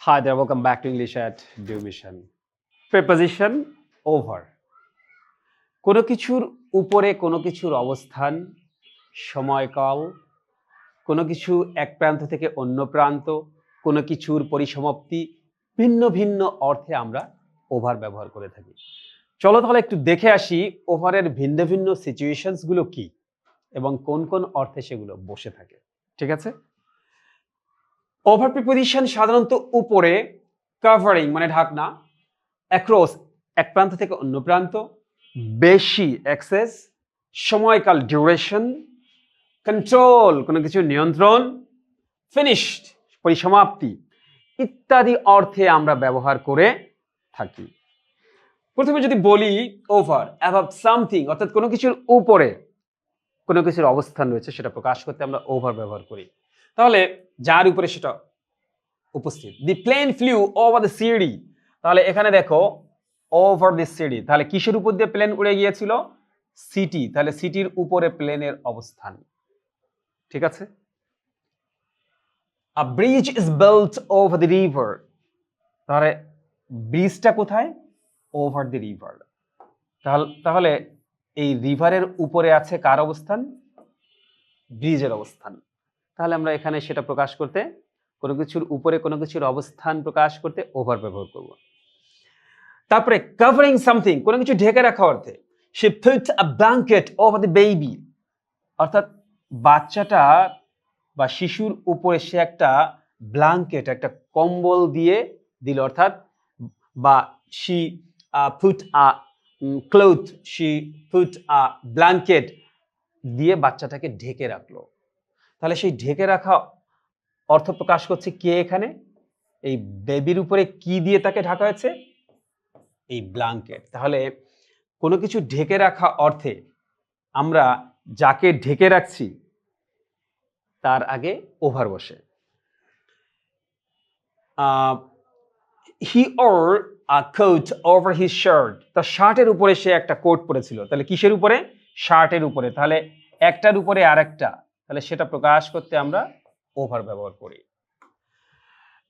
Hi there, welcome back to English at Due Mission. Preposition over. কোনো কিছুর উপরে কোনো কিছুর অবস্থান, সময়কাল, কোনো কিছু এক প্রান্ত থেকে অন্য প্রান্ত, কোনো কিছুর পরিসমাপ্তি, ভিন্ন ভিন্ন অর্থে আমরা ওভার ব্যবহার করে থাকি। চলো তাহলে একটু দেখে আসি ওভারের ভিন্ন ভিন্ন সিচুয়েশনসগুলো কি এবং কোন কোন অর্থে সেগুলো বসে থাকে। ঠিক আছে? ওভার প্রিপোজিশন সাধারণত উপরে, কভারিং মানে ঢাকনা, অ্যাক্রস এক প্রান্ত থেকে অন্য প্রান্ত, বেশি এক্সেস, সময়কাল ডিউরেশন, কন্ট্রোল কোনো কিছু নিয়ন্ত্রণ, ফিনিশড পরিসমাপ্তি ইত্যাদি অর্থে আমরা ব্যবহার করে থাকি। প্রথমে যদি বলি ওভার অ্যাবাভ সামথিং অর্থাৎ কোনো কিছুর উপরে কোনো কিছুর অবস্থান রয়েছে সেটা প্রকাশ করতে আমরা ওভার ব্যবহার করি। তাহলে যার উপরে সেটা উপস্থিত। The plane flew over the city, তাহলে এখানে দেখো ওভার দ্য সিটি, তাহলে কিসের উপর দিয়ে প্লেন উড়ে গিয়েছিল? সিটি, তাহলে সিটির উপরে প্লেনের অবস্থান। ঠিক আছে? A bridge is built over the river, তাহলে ব্রিজটা কোথায়? Over the river. তাহলে এই রিভারের উপরে আছে কার অবস্থান? ব্রিজের অবস্থান। তাহলে আমরা এখানে সেটা প্রকাশ করতে কোনো কিছুর উপরে কোনো কিছুর অবস্থান প্রকাশ করতে ওভার ব্যবহার করব। তারপরে কভারিং সামথিং কোনো কিছু ঢেকে রাখা অর্থে। She put a blanket over the baby, অর্থাৎ বাচ্চাটা বা শিশুর উপরে সে একটা ব্ল্যাঙ্কেট একটা কম্বল দিয়ে দিল, অর্থাৎ বা she put a cloth, she put a blanket দিয়ে বাচ্চাটাকে ঢেকে রাখলো। তাহলে সেই ঢেকে রাখা অর্থ প্রকাশ করছে কে এখানে? এই বেবির উপরে কি দিয়ে তাকে ঢাকা হয়েছে? এই ব্ল্যাঙ্কেট। তাহলে কোনো কিছু ঢেকে রাখা অর্থে আমরা যাকে ঢেকে রাখছি তার আগে ওভার বসে। হি ওর আ কোট ওভার হিজ শার্ট, তার শার্টের উপরে সে একটা কোট পরেছিল। তাহলে কিসের উপরে? শার্টের উপরে। তাহলে একটার উপরে আরেকটা, তাহলে সেটা প্রকাশ করতে আমরা ওভার ব্যবহার করি।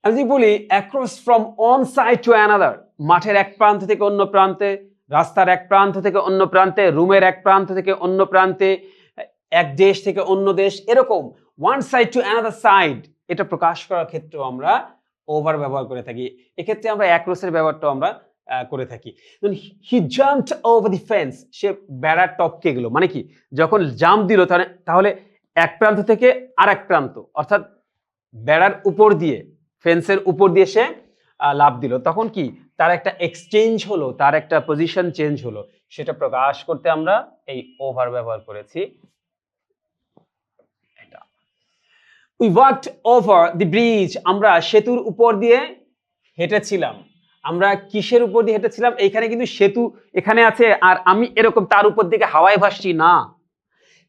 আমি যদি বলি across from one side to another, মাঠের এক প্রান্ত থেকে অন্য প্রান্তে, রাস্তার এক প্রান্ত থেকে অন্য প্রান্তে, রুমের এক প্রান্ত থেকে অন্য প্রান্তে, এক দেশ থেকে অন্য দেশ, এরকম one side to another side এটা প্রকাশ করার ক্ষেত্রেও আমরা ওভার ব্যবহার করে থাকি। এক্ষেত্রে আমরা অ্যাক্রসের ব্যবহারটাও আমরা করে থাকি। He jumped over the fence, সে বেড়ার টপকে গেল, মানে কি যখন জাম্প দিল তাহলে এক প্রান্ত থেকে আরেক প্রান্ত অর্থাৎ বেড়ার উপর দিয়ে, ফেন্সের উপর দিয়ে সে লাফ দিল, তখন কি তার একটা এক্সচেঞ্জ হলো, তার একটা পজিশন চেঞ্জ হলো, সেটা প্রকাশ করতে আমরা এই ওভার ব্যবহার করেছি। এটা we walked over the bridge, আমরা সেতুর উপর দিয়ে হেঁটেছিলাম। আমরা কিসের উপর দিয়ে হেঁটেছিলাম? এইখানে কিন্তু সেতু এখানে আছে আর আমি এরকম তার উপর দিকে হাওয়ায় ভাসছি না,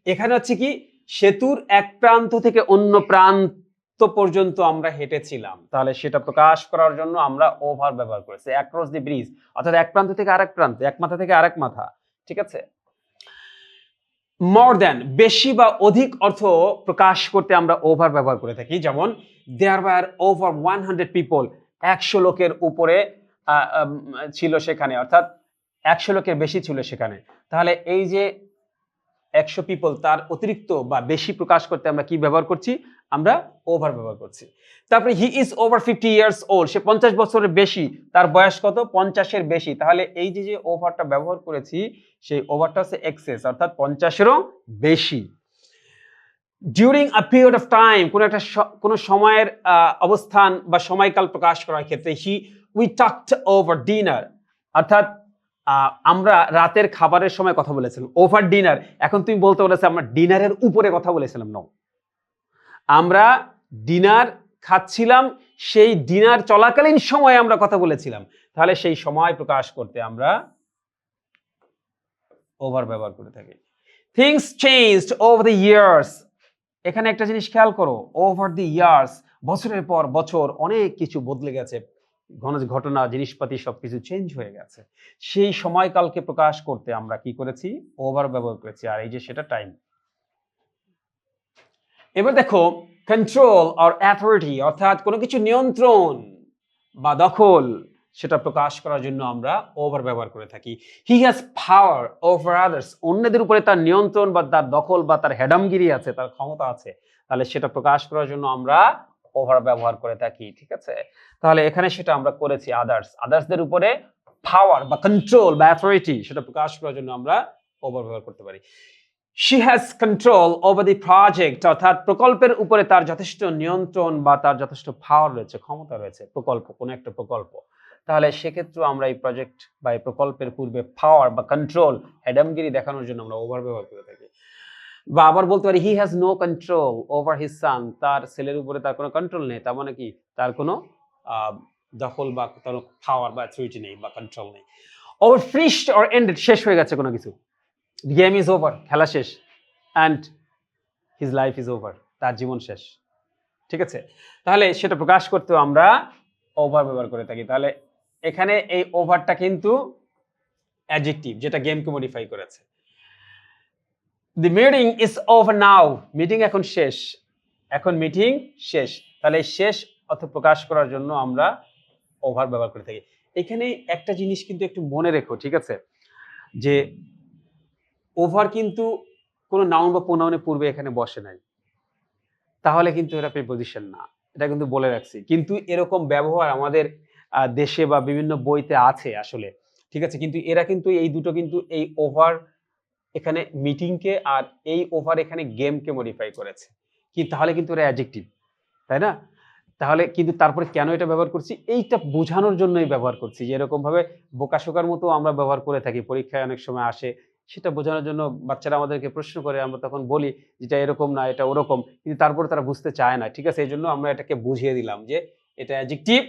এখানে হচ্ছে কি সেতুর এক প্রান্ত থেকে অন্য প্রান্ত পর্যন্ত আমরা হেঁটেছিলাম, তাহলে সেটা প্রকাশ করার জন্য আমরা ওভার ব্যবহার করেছি। অ্যাক্রস দি ব্রিজ অর্থাৎ এক প্রান্ত থেকে আরেক প্রান্তে, এক মাথা থেকে আরেক মাথা। ঠিক আছে? মোর দ্যান বেশি বা অধিক অর্থ প্রকাশ করতে আমরা ওভার ব্যবহার করে থাকি। যেমন দেয়ার ওয়্যার ওভার 100 পিপল, 100 লোকের উপরে ছিল সেখানে, অর্থাৎ 100 লোকের বেশি ছিল সেখানে। তাহলে এই যে 100 পিপল তার অতিরিক্ত বা বেশি প্রকাশ করতে আমরা কি ব্যবহার করছি? আমরা ওভার ব্যবহার করছি। তারপরে he is over 50 years old, সে 50 বছরের বেশি, তার বয়স কত? 50-এর বেশি। তাহলে এই যে ওভারটা ব্যবহার করেছি সেই ওভারটা হচ্ছে এক্সেস, অর্থাৎ 50-এরও বেশি। During a period of time, কোনো সময়ের অবস্থান বা সময়কাল প্রকাশ করার ক্ষেত্রে উই টকড ওভার ডিনার, অর্থাৎ আমরা রাতের খাবারের সময় কথা বলেছিলাম। ওভার ডিনার, এখন তুমি বলতে বলেছো আমরা ডিনারের উপরে কথা বলেছিলাম। নো, আমরা ডিনার খাচ্ছিলাম, সেই ডিনার চলাকালীন সময়ে আমরা কথা বলেছিলাম, তাহলে সেই সময় প্রকাশ করতে আমরা ওভার ব্যবহার করে থাকি। Things changed over the years, এখানে একটা জিনিস খেয়াল করো, ওভার দ্য ইয়ার্স বছরের পর বছর অনেক কিছু বদলে গেছে, ঘটনা জিনিসপাতি সবকিছু চেঞ্জ হয়ে গেছে, সেই সময়কালকে প্রকাশ করতে আমরা কি করেছি? ওভার ব্যবহার করেছি। আর এই যে সেটা টাইম। এবার দেখো কন্ট্রোল অর অথরিটি, অর্থাৎ কোনো কিছু নিয়ন্ত্রণ, বা দখল সেটা প্রকাশ করার জন্য আমরা ওভার ব্যবহার করে থাকি। He has power over others, অন্যদের উপরে তার নিয়ন্ত্রণ বা তার দখল বা তার হেডামগিরি আছে, তার ক্ষমতা আছে, তাহলে সেটা প্রকাশ করার জন্য আমরা ওভার ব্যবহার করে থাকি। ঠিক আছে, তাহলে এখানে সেটা আমরা করেছি আদার্সদের উপরে পাওয়ার বা কন্ট্রোল বা অথরিটি সেটা প্রকাশ করার জন্য আমরা ওভার ব্যবহার করতে পারি। She has control over the project, অর্থাৎ প্রকল্পের উপরে তার যথেষ্ট নিয়ন্ত্রণ বা তার যথেষ্ট পাওয়ার রয়েছে, ক্ষমতা রয়েছে, প্রকল্প কোনো একটা প্রকল্প, তাহলে সেক্ষেত্রে আমরা এই প্রজেক্ট বা এই প্রকল্পের পূর্বে পাওয়ার বা কন্ট্রোল হেডামগিরি দেখানোর জন্য আমরা ওভার ব্যবহার করে থাকি। বা আবার বলতে পারি he has no control over his son, তার ছেলের উপরে তার কোনো কন্ট্রোল নেই, তার মানে কি তার কোনো দখল বা তার পাওয়ার বা অথরিটি নেই বা কন্ট্রোল নেই। ওভার ফিনিশড অর এন্ডেড, শেষ হয়ে গেছে কোনো কিছু, গেম ইজ ওভার, খেলা শেষ, and his life is over, তার জীবন শেষ। ঠিক আছে, তাহলে সেটা প্রকাশ করতেও আমরা ওভার ব্যবহার করে থাকি। তাহলে এখানে এই ওভারটা কিন্তু অ্যাডজেক্টিভ যেটা গেমকে মডিফাই করেছে। The meeting is over now, meeting এখন শেষ, এখন মিটিং শেষ, তাহলে শেষ অর্থ প্রকাশ করার জন্য আমরা ওভার ব্যবহার করে থাকি। এখানে একটা জিনিস কিন্তু একটু মনে রেখো, ঠিক আছে, যে ওভার কিন্তু কোনো নাউন বা প্রোনাউনের পূর্বে এখানে বসে নাই, তাহলে কিন্তু এটা প্রিপোজিশন না, এটা কিন্তু বলে রাখছি। কিন্তু এরকম ব্যবহার আমাদের দেশে বা বিভিন্ন বইতে আছে আসলে, ঠিক আছে, কিন্তু এরা কিন্তু এই দুটো কিন্তু এই ওভার এখানে মিটিংকে আর এই ওভার এখানে গেমকে মডিফাই করেছে, কি তাহলে কিন্তু এটা অ্যাডজেক্টিভ, তাই না? তাহলে কিন্তু তারপরে কেন এটা ব্যবহার করছি, এইটা বোঝানোর জন্যই ব্যবহার করছি, যে এরকম ভাবে বোকাশোকার মতো আমরা ব্যবহার করে থাকি, পরীক্ষায় অনেক সময় আসে, সেটা বোঝানোর জন্য বাচ্চারা আমাদেরকে প্রশ্ন করে, আমরা তখন বলি যেটা এরকম না এটা ওরকম, কিন্তু তারপরে তারা বুঝতে চায় না। ঠিক আছে, এই জন্য আমরা এটাকে বুঝিয়ে দিলাম যে এটা অ্যাডজেক্টিভ,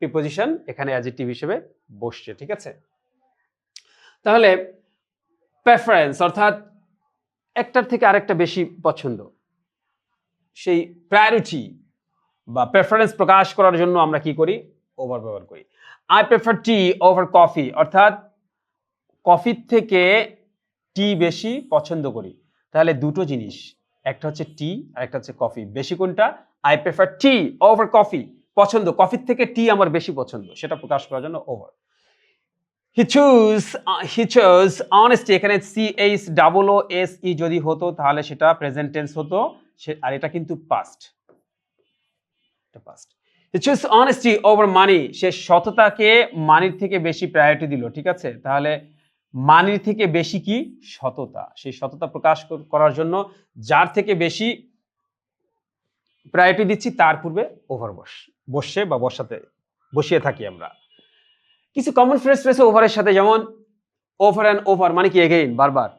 প্রিপোজিশন এখানে অ্যাডজেক্টিভ হিসেবে বসছে। ঠিক আছে, তাহলে প্রেফারেন্স অর্থাৎ একটার থেকে আরেকটা বেশি পছন্দ, সেই প্রায়োরিটি বা প্রেফারেন্স প্রকাশ করার জন্য আমরা কি করি, ওভার ব্যবহার করি। I prefer T over coffee, অর্থাৎ কফির থেকে টি বেশি পছন্দ করি। তাহলে দুটো জিনিস, একটা হচ্ছে টি আর একটা হচ্ছে কফি, বেশি কোনটা, I prefer T over coffee, পছন্দ কফির থেকে টি আমার বেশি পছন্দ, সেটা প্রকাশ করার জন্য ওভার। হি চোজ অনেস্টি, এখানে CHOOSE যদি হতো তাহলে সেটা প্রেজেন্ট টেন্স হতো, আর এটা কিন্তু পাস্ট, এটা past. He chose honesty over money, সে সততাকে মানির থেকে বেশি প্রায়োরিটি দিল। ঠিক আছে, তাহলে মানির থেকে বেশি কি, সততা, সেই সততা প্রকাশ করার জন্য যার থেকে বেশি প্রায়োরিটি দিচ্ছি তার পূর্বে ওভার বসে বা বসিয়ে থাকি আমরা। কিছু কমন ফ্রেজ রয়েছে ওভারের সাথে, যেমন ওভার অ্যান্ড ওভার মানে কি, এগেইন, বারবার।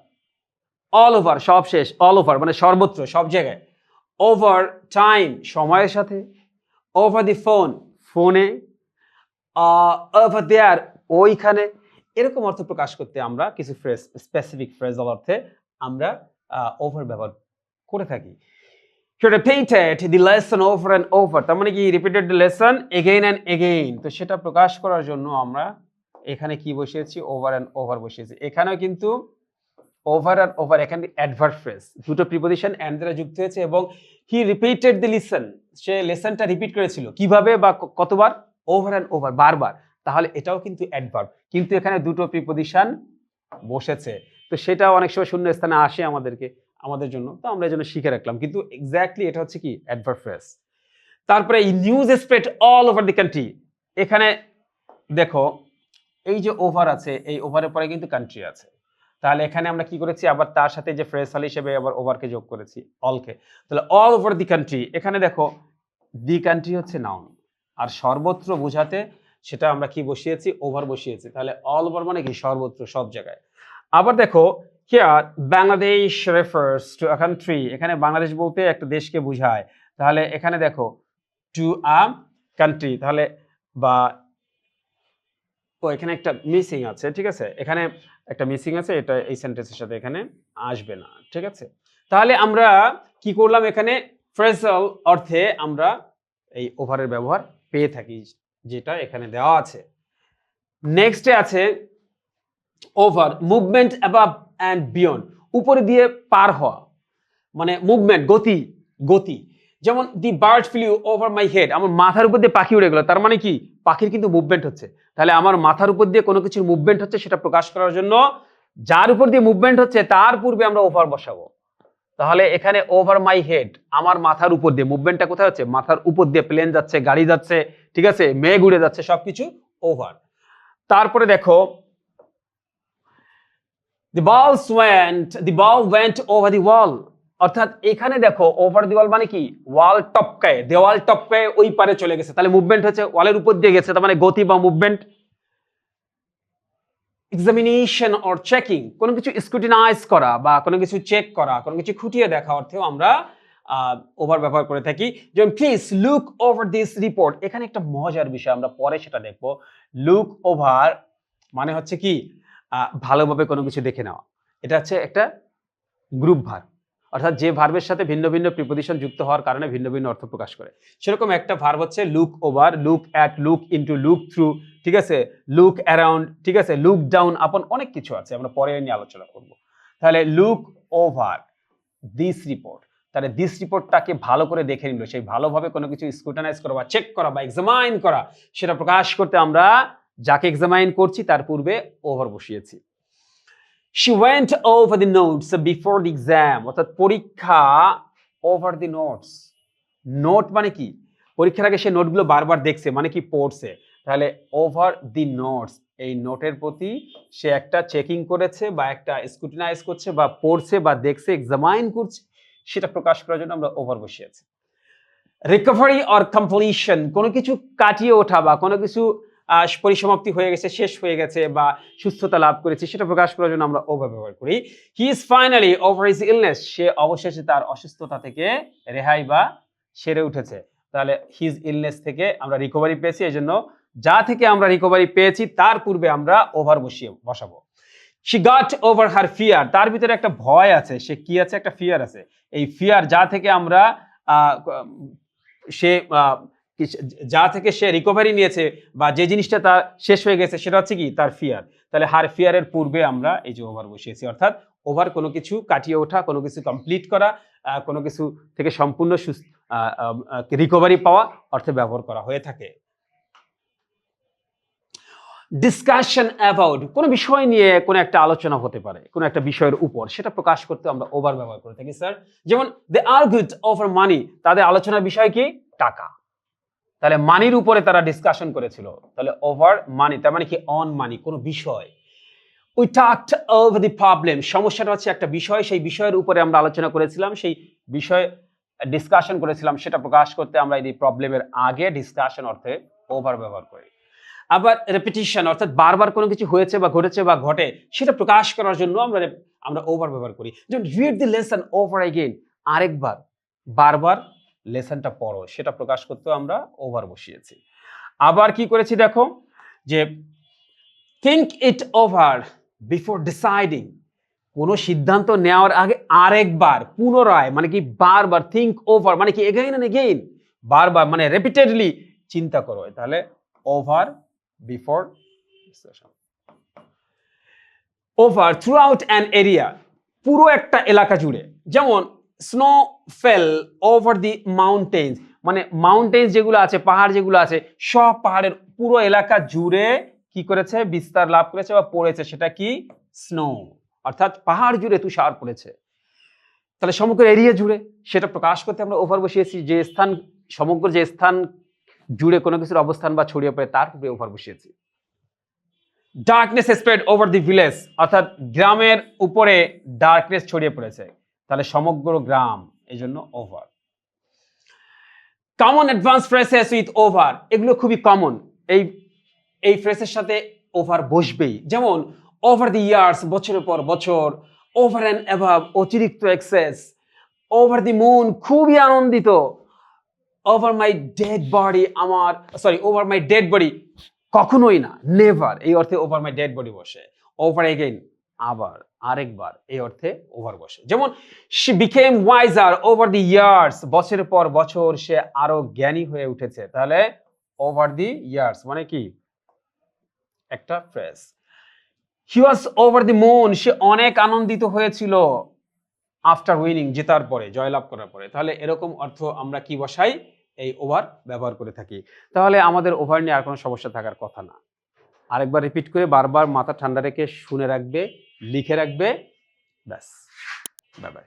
অল ওভার সব শেষ, অল ওভার মানে সর্বত্র, সব জায়গায়। ওভার টাইম সময়ের সাথে। ওভার দি ফোন ফোনে। ওভার দেয়ার ওইখানে, এরকম অর্থ প্রকাশ করতে আমরা কিছু ফ্রেজ, স্পেসিফিক ফ্রেজাল অর্থে আমরা ওভার ব্যবহার করে থাকি। He repeated the lesson over and over, তার মানে কি repeated the lesson again and again, তো সেটা প্রকাশ করার জন্য আমরা এখানে কি বসিয়েছি, ওভার অ্যান্ড ওভার বসিয়েছি। এখানেও কিন্তু ওভার আর ওভার এখানে অ্যাডভার্ব ফ্রেজ, দুটো প্রিপোজিশন এন্ড দ্বারা যুক্ত হয়েছে, এবং হি রিপিটেড দি লিসন, সে লেসনটা রিপিট করেছিল, কিভাবে বা কতবার, ওভার অ্যান্ড ওভার, বারবার, তাহলে এটাও কিন্তু অ্যাডভার্ব, কিন্তু এখানে দুটো প্রিপোজিশন বসেছে, তো সেটা অনেক সময় শূন্য স্থানে আসে আমাদের জন্য, তো আমরা এই জন্য শিখে রাখলাম, কিন্তু এক্স্যাক্টলি এটা হচ্ছে কি অ্যাডভার্ব ফ্রেজ। তারপরে news spread all over the country, এখানে দেখো এই যে ওভার আছে, এই ওভারের পরে কিন্তু কান্ট্রি আছে, তাহলে এখানে আমরা কি করেছি, আবার তার সাথে যে ফ্রেজাল হিসেবে আবার ওভারকে যোগ করেছি, অলকে, তাহলে অল ওভার দি কান্ট্রি, এখানে দেখো দি কান্ট্রি হচ্ছে নাউন, আর সর্বত্র বোঝাতে সেটা আমরা কি বসিয়েছি, ওভার বসিয়েছি, তাহলে অল ওভার মানে কি সর্বত্র, সব জায়গায়। আবার দেখো here Bangladesh refers to a country, এখানে বাংলাদেশ বলতে একটা দেশকে বোঝায়, তাহলে এখানে দেখো টু আ কান্ট্রি, তাহলে বা এখানে একটা মিসিং আছে, ঠিক আছে, এখানে একটা মিসিং আছে, এটা এই সেন্টেন্সের সাথে এখানে আসবে না। ঠিক আছে, তাহলে আমরা কি করলাম, এখানে ফ্রেজাল অর্থে আমরা এই ওভারের ব্যবহার পেয়ে থাকি, যেটা এখানে দেওয়া আছে। নেক্সটে আছে over movement above and beyond, উপরে দিয়ে পার হওয়া, মানে মুভমেন্ট, গতি, যেমন the bird flew over my head, আমার মাথার উপর দিয়ে পাখি উড়ে গেল, তার মানে কি পাখির কিন্তু মুভমেন্ট হচ্ছে। তাহলে আমার মাথার উপর দিয়ে কোনো কিছুর মুভমেন্ট হচ্ছে সেটা প্রকাশ করার জন্য যার উপর দিয়ে মুভমেন্ট হচ্ছে তার পূর্বে আমরা ওভার বসাবো। তাহলে এখানে ওভার মাই হেড, আমার মাথার উপর দিয়ে, মুভমেন্টটা কোথায় হচ্ছে? মাথার উপর দিয়ে প্লেন যাচ্ছে, গাড়ি যাচ্ছে, ঠিক আছে, মেঘ উড়ে যাচ্ছে, সবকিছু ওভার। তারপরে দেখো the ball went over the wall, অর্থাৎ এখানে দেখো ওভার দি ওয়াল মানে কি ওয়াল টপকায়, দেওয়াল টপকায় ওই পারে চলে গেছে, তাহলে মুভমেন্ট হচ্ছে ওয়ালের উপর দিয়ে গেছে, তার মানে গতি বা মুভমেন্ট। এক্সামিনেশন অর চেকিং, কোনো কিছু স্ক্রুটিনাইজ করা বা কোনো কিছু চেক করা, কোনো কিছু খুঁটিয়ে দেখা অর্থেও আমরা ওভার ব্যবহার করে থাকি। যেমন please look over this report, এখানে একটা মজার বিষয়, আমরা পরে সেটা দেখবো। লুক ওভার মানে হচ্ছে কি ভালোভাবে কোনো কিছু দেখে নেওয়া, এটা হচ্ছে একটা গ্রুপ ভার্ব, অর্থাৎ যে ভার্বের সাথে ভিন্ন ভিন্ন প্রিপোজিশন যুক্ত হওয়ার কারণে ভিন্ন ভিন্ন অর্থ প্রকাশ করে। সেরকম একটা ভার্ব হচ্ছে look over, look at, look into, look through, ঠিক আছে, লুক অ্যারাউন্ড, ঠিক আছে, লুক ডাউন আপন, অনেক কিছু আছে, আমরা পরে নিয়ে আলোচনা করব। তাহলে লুক ওভার দিস রিপোর্ট, তাহলে দিস রিপোর্টটাকে ভালো করে দেখে নিল, সেই ভালোভাবে কোনো কিছু স্ক্রুটিনাইজ করা বা চেক করা বা এক্সামাইন করা, সেটা প্রকাশ করতে আমরা যাকে এক্সামাইন করছি তার পূর্বে ওভার বসিয়েছি। She went over the notes before the exam, অর্থাৎ পরীক্ষা over the notes, নোট মানে কি পরীক্ষার আগে সে নোটগুলো বারবার দেখছে, মানে কি পড়ছে, তাহলে ওভার দি নোটস, এই নোটের প্রতি সে একটা চেকিং করেছে বা একটা স্ক্রুটিনাইজ করছে বা পড়ছে বা দেখছে, এক্সামাইন করছে, সেটা প্রকাশ করার জন্য আমরা ওভার বসিয়েছি। রিকভারি অর কমপ্লিশন, কোনো কিছু কাটিয়ে ওঠা বা কোনো কিছু পরিসমাপ্তি হয়ে গেছে, শেষ হয়ে গেছে বা সুস্থতা লাভ করেছে, সেটা প্রকাশ করার জন্য আমরা ওভার ব্যবহার করি। He is finally over his illness, সে অবশেষে তার অসুস্থতা থেকে রেহাই বা সেরে উঠেছে। তাহলে হিজ ইলনেস থেকে আমরা রিকভারি পেয়েছি, এই জন্য যা থেকে আমরা রিকভারি পেয়েছি তার পূর্বে আমরা ওভার বসাবো। She got over her fear, তার ভিতরে একটা ভয় আছে, সে কি আছে? একটা ফিয়ার আছে। এই ফিয়ার যা থেকে আমরা সে যা থেকে সে রিকভারি নিয়েছে বা যে জিনিসটা তার শেষ হয়ে গেছে সেটা হচ্ছে কি তার ফিয়ার। তাহলে হার ফিয়ারের পূর্বে আমরা এই যে ওভার বসিয়েছি, অর্থাৎ ওভার কোনো কিছু কাটিয়ে ওঠা, কোনো কিছু কমপ্লিট করা, কোনো কিছু থেকে সম্পূর্ণ রিকভারি পাওয়া অর্থে ব্যবহার করা হয়ে থাকে। ডিসকাশন অ্যাবাউট, কোনো বিষয় নিয়ে কোনো একটা আলোচনা হতে পারে, কোনো একটা বিষয়ের উপর, সেটা প্রকাশ করতে আমরা ওভার ব্যবহার করে থাকি স্যার। যেমন দে আর্গুড ওভার মানি, তাদের আলোচনার বিষয় কি? টাকা। তাহলে মানির উপরে তারা ডিসকাশন করেছিল, তাহলে ওভার মানি তার মানে কি অন মানি, কোনো বিষয়। We talked over the problem, সমস্যাটা হচ্ছে একটা বিষয়, সেই বিষয়ের উপরে আমরা আলোচনা করেছিলাম, সেই বিষয়ে ডিসকাশন করেছিলাম, সেটা প্রকাশ করতে আমরা এই প্রবলেমের আগে ডিসকাশন অর্থে ওভার ব্যবহার করি। আবার রেপিটিশন, অর্থাৎ বারবার কোনো কিছু হয়েছে বা ঘটেছে বা ঘটে, সেটা প্রকাশ করার জন্য আমরা ওভার ব্যবহার করি। যেমন read the lesson over again, আরেকবার, বারবার লেসনটা পড়ো, সেটা প্রকাশ করতেও আমরা ওভার বসিয়েছি। আবার কি করেছি দেখো, যে think it over before deciding, কোনো সিদ্ধান্ত নেওয়ার আগে আরেকবার, পুনরায়, মানে কি বারবার, থিঙ্ক ওভার মানে কি এগেইন এন্ড এগেইন, বারবার মানে রিপিটেডলি চিন্তা করো, তাহলে over before discussion. Over through out an area, পুরো একটা এলাকা জুড়ে, যেমন snow fail over the mountains, মানে মাউন্টেন্স যেগুলো আছে, পাহাড় যেগুলো আছে, সব পাহাড়ের পুরো এলাকা জুড়ে কি করেছে? বিস্তার লাভ করেছে বা পড়েছে, সেটা কি? স্নো, অর্থাৎ পাহাড় জুড়ে তুষার পড়েছে, তাহলে সমগ্র এরিয়া জুড়ে, সেটা প্রকাশ করতে আমরা ওভার বসিয়েছি। যে স্থান, সমগ্র যে স্থান জুড়ে কোনো কিছুর অবস্থান বা ছড়িয়ে পড়ে তার উপরে ওভার বসিয়েছি। Darkness spread over the village, অর্থাৎ গ্রামের উপরে ডার্কনেস ছড়িয়ে পড়েছে, তাহলে সমগ্র গ্রাম, এই জন্য over. Common advance phrases with over, এগুলো খুবই কমন, এই ফ্রেজের সাথে ওভার বসবেই। যেমন ওভার দি ইয়ার্স, বছরের পর বছর, ওভার অ্যান্ড অ্যাবাভ, অতিরিক্ত এক্সেস, ওভার দি মুন, খুবই আনন্দিত, ওভার মাই ডেড বডি, ওভার মাই ডেড বডি, কখনোই না, নেভার, এই অর্থে ওভার মাই ডেড বডি বসে। ওভার এগেইন, আবার, আরেকবার, এই অর্থে ওভার বসে। যেমন she became wiser over the years, বছরের পর বছর সে আরো জ্ঞানী হয়ে উঠেছে, তাহলে ওভার দি ইয়ার্স মানে কি একটা phrase. He was over the moon, সে অনেক আনন্দিত হয়েছিল, আফটার উইনিং, জেতার পরে, জয়লাভ করার পরে। তাহলে এরকম অর্থ আমরা কি বসাই? এই ওভার ব্যবহার করে থাকি। তাহলে আমাদের ওভার নিয়ে আর কোনো সমস্যা থাকার কথা না। আরেকবার রিপিট করে বারবার মাথা ঠান্ডা রেখে শুনে রাখবে, লিখে রাখবে, ব্যাস। Bye bye.